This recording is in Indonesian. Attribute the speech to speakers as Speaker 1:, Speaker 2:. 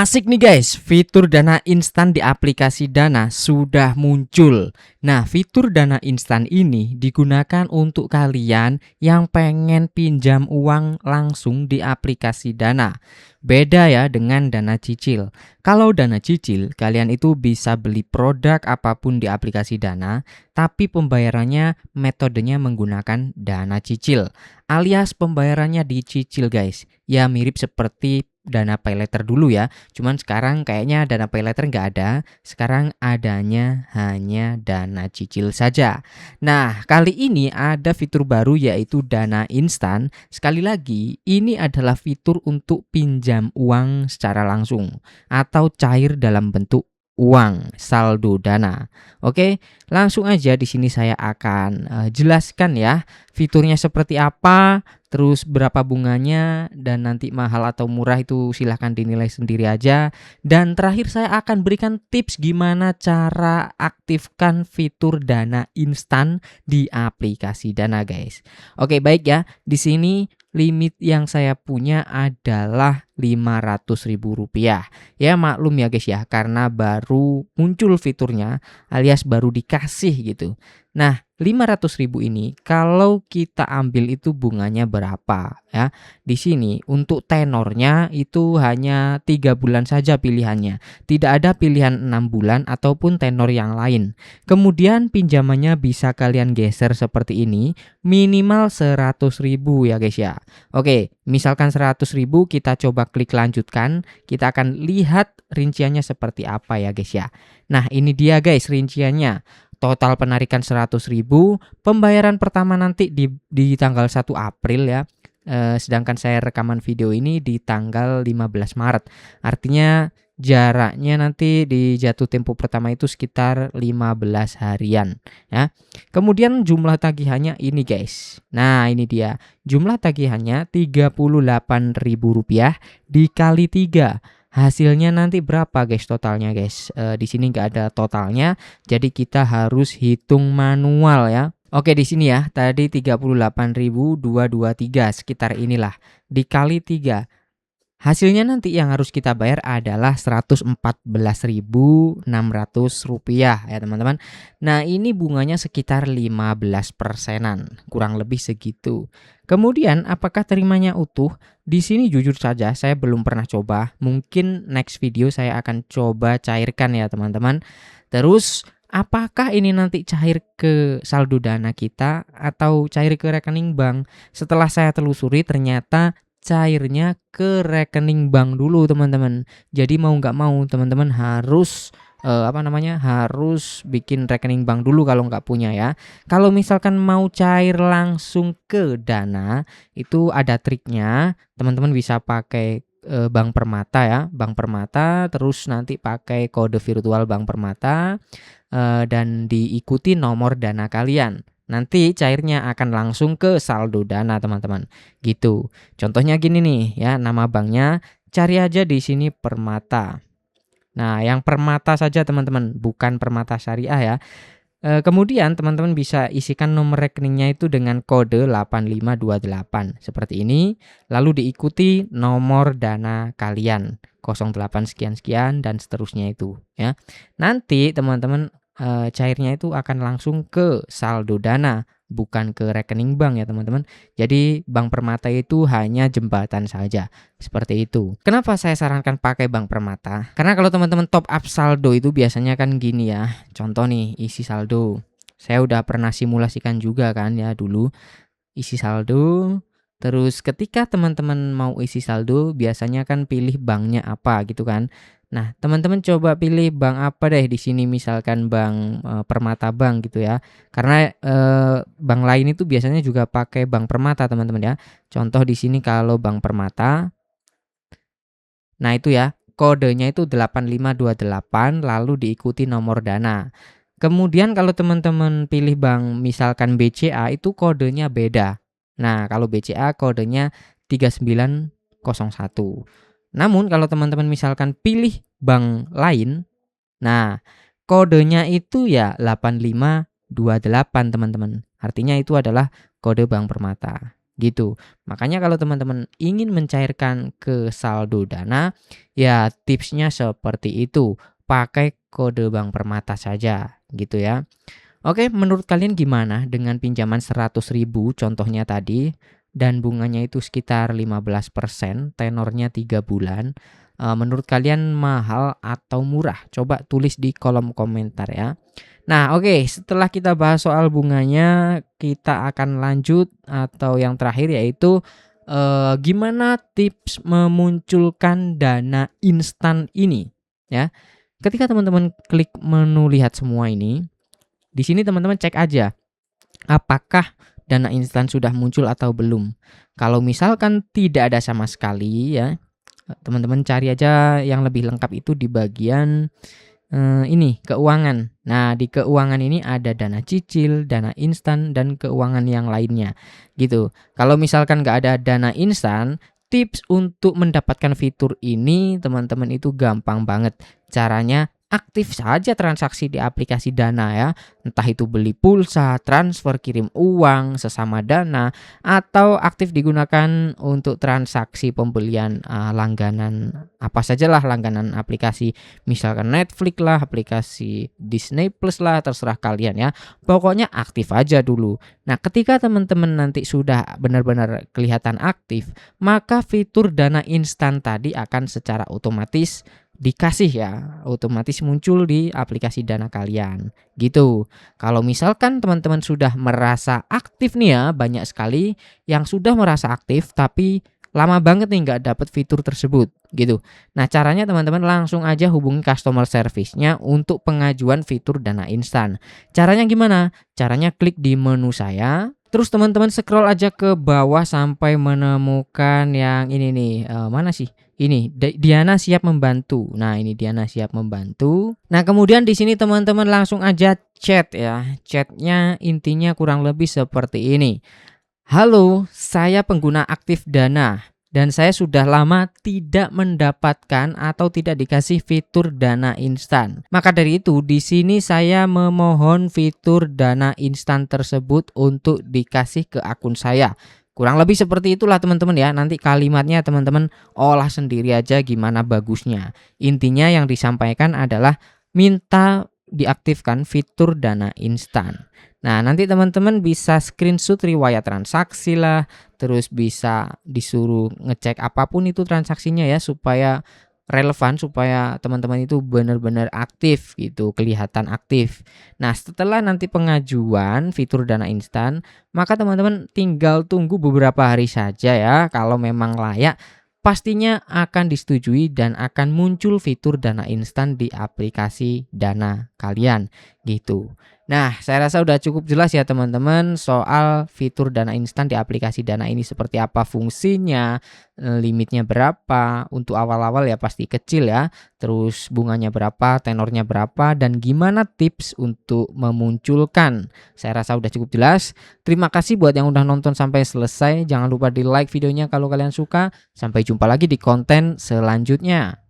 Speaker 1: Asik nih guys, fitur dana instan di aplikasi Dana sudah muncul. Nah, fitur dana instan ini digunakan untuk kalian yang pengen pinjam uang langsung di aplikasi Dana. Beda ya dengan dana cicil. Kalau dana cicil, kalian itu bisa beli produk apapun di aplikasi Dana, tapi pembayarannya metodenya menggunakan dana cicil. Alias pembayarannya dicicil guys. Ya mirip seperti Dana Paylater dulu ya. Cuman sekarang kayaknya dana paylater nggak ada. Sekarang adanya hanya dana cicil saja. Nah, kali ini ada fitur baru yaitu dana instan. Sekali lagi, ini adalah fitur untuk pinjam uang secara langsung atau cair dalam bentuk uang saldo dana. Oke, langsung aja di sini saya akan jelaskan ya fiturnya seperti apa, terus berapa bunganya, dan nanti mahal atau murah itu silahkan dinilai sendiri aja. Dan terakhir saya akan berikan tips gimana cara aktifkan fitur dana instan di aplikasi Dana guys. Oke baik ya, di sini limit yang saya punya adalah Rp500.000. Ya maklum ya guys ya, karena baru muncul fiturnya alias baru dikasih gitu. Nah, 500.000 ini kalau kita ambil itu bunganya berapa ya? Di sini untuk tenornya itu hanya 3 bulan saja pilihannya. Tidak ada pilihan 6 bulan ataupun tenor yang lain. Kemudian pinjamannya bisa kalian geser seperti ini, minimal 100.000 ya guys ya. Oke, misalkan 100.000 kita coba klik lanjutkan, kita akan lihat rinciannya seperti apa ya guys ya. Nah, ini dia guys rinciannya. Total penarikan 100.000, pembayaran pertama nanti di tanggal 1 April ya. Sedangkan saya rekaman video ini di tanggal 15 Maret. Artinya jaraknya nanti di jatuh tempo pertama itu sekitar 15 harian ya. Kemudian jumlah tagihannya ini guys. Nah, ini dia. Jumlah tagihannya Rp38.000 dikali 3. Hasilnya nanti berapa guys totalnya guys? Di sini nggak ada totalnya, jadi kita harus hitung manual ya. Oke di sini ya, tadi 38.223 sekitar inilah dikali 3. Hasilnya nanti yang harus kita bayar adalah Rp114.600 ya teman-teman. Nah ini bunganya sekitar 15%-an, kurang lebih segitu. Kemudian apakah terimanya utuh? Di sini jujur saja saya belum pernah coba. Mungkin next video saya akan coba cairkan ya teman-teman. Terus apakah ini nanti cair ke saldo dana kita atau cair ke rekening bank? Setelah saya telusuri ternyata cairnya ke rekening bank dulu teman-teman. Jadi mau nggak mau teman-teman harus harus bikin rekening bank dulu kalau nggak punya ya. Kalau misalkan mau cair langsung ke Dana itu ada triknya. Teman-teman bisa pakai Bank Permata ya, Bank Permata, terus nanti pakai kode virtual Bank Permata dan diikuti nomor Dana kalian. Nanti cairnya akan langsung ke saldo Dana teman-teman. Gitu. Contohnya gini nih ya, nama banknya cari aja di sini Permata. Nah, yang Permata saja teman-teman, bukan Permata Syariah ya. Kemudian teman-teman bisa isikan nomor rekeningnya itu dengan kode 8528 seperti ini, lalu diikuti nomor Dana kalian 08 sekian-sekian dan seterusnya itu ya. Nanti teman-teman cairnya itu akan langsung ke saldo Dana, bukan ke rekening bank ya teman-teman. Jadi Bank Permata itu hanya jembatan saja, seperti itu. Kenapa saya sarankan pakai Bank Permata? Karena kalau teman-teman top up saldo itu biasanya kan gini ya. Contoh nih, isi saldo. Saya udah pernah simulasikan juga kan ya dulu. Isi saldo. Terus ketika teman-teman mau isi saldo, biasanya kan pilih banknya apa gitu kan. Nah, teman-teman coba pilih bank apa deh di sini, misalkan Bank Permata Bank gitu ya. Karena bank lain itu biasanya juga pakai Bank Permata, teman-teman ya. Contoh di sini kalau Bank Permata. Nah, itu ya. Kodenya itu 8528 lalu diikuti nomor Dana. Kemudian kalau teman-teman pilih bank misalkan BCA itu kodenya beda. Nah, kalau BCA kodenya 3901. Namun kalau teman-teman misalkan pilih bank lain, nah kodenya itu ya 8528 teman-teman. Artinya itu adalah kode Bank Permata. gitu. Makanya kalau teman-teman ingin mencairkan ke saldo Dana, ya tipsnya seperti itu. Pakai kode Bank Permata saja gitu ya. Oke, menurut kalian gimana dengan pinjaman 100.000 contohnya tadi dan bunganya itu sekitar 15%, tenornya 3 bulan. Menurut kalian mahal atau murah? Coba tulis di kolom komentar ya. Nah, oke, setelah kita bahas soal bunganya, kita akan lanjut atau yang terakhir yaitu gimana tips memunculkan dana instan ini ya. Ketika teman-teman klik menu lihat semua ini, di sini teman-teman cek aja apakah dana instan sudah muncul atau belum. Kalau misalkan tidak ada sama sekali ya, teman-teman cari aja yang lebih lengkap itu di bagian ini keuangan. Nah, di keuangan ini ada dana cicil, dana instan, dan keuangan yang lainnya gitu. Kalau misalkan nggak ada dana instan, tips untuk mendapatkan fitur ini teman-teman itu gampang banget. Caranya aktif saja transaksi di aplikasi Dana ya. Entah itu beli pulsa, transfer, kirim uang, sesama Dana, atau aktif digunakan untuk transaksi pembelian langganan apa sajalah langganan aplikasi. Misalkan Netflix lah, aplikasi Disney Plus lah, terserah kalian ya. Pokoknya aktif aja dulu. Nah, ketika teman-teman nanti sudah benar-benar kelihatan aktif, maka fitur dana instan tadi akan secara otomatis dikasih ya, otomatis muncul di aplikasi Dana kalian gitu. Kalau misalkan teman-teman sudah merasa aktif nih ya, banyak sekali yang sudah merasa aktif tapi lama banget nih nggak dapat fitur tersebut gitu. Nah, caranya teman-teman langsung aja hubungi customer service-nya untuk pengajuan fitur dana instan. Caranya gimana? Caranya klik di menu saya, terus teman-teman scroll aja ke bawah sampai menemukan yang ini nih, mana sih? Ini Diana siap membantu. Nah, ini Diana siap membantu. Nah, kemudian di sini teman-teman langsung aja chat ya. Chatnya intinya kurang lebih seperti ini. Halo, saya pengguna aktif Dana dan saya sudah lama tidak mendapatkan atau tidak dikasih fitur dana instan. Maka dari itu, di sini saya memohon fitur dana instan tersebut untuk dikasih ke akun saya. Kurang lebih seperti itulah teman-teman ya. Nanti kalimatnya teman-teman olah sendiri aja gimana bagusnya. Intinya yang disampaikan adalah minta diaktifkan fitur dana instan. Nah, nanti teman-teman bisa screenshot riwayat transaksi lah, terus bisa disuruh ngecek apapun itu transaksinya ya supaya relevan, supaya teman-teman itu benar-benar aktif gitu, kelihatan aktif. Nah, setelah nanti pengajuan fitur dana instan, maka teman-teman tinggal tunggu beberapa hari saja ya. Kalau memang layak, pastinya akan disetujui dan akan muncul fitur dana instan di aplikasi Dana kalian gitu. Nah, saya rasa udah cukup jelas ya teman-teman soal fitur dana instan di aplikasi Dana ini seperti apa fungsinya, limitnya berapa, untuk awal-awal ya pasti kecil ya, terus bunganya berapa, tenornya berapa, dan gimana tips untuk memunculkan. Saya rasa udah cukup jelas. Terima kasih buat yang udah nonton sampai selesai. Jangan lupa di like videonya kalau kalian suka. Sampai jumpa lagi di konten selanjutnya.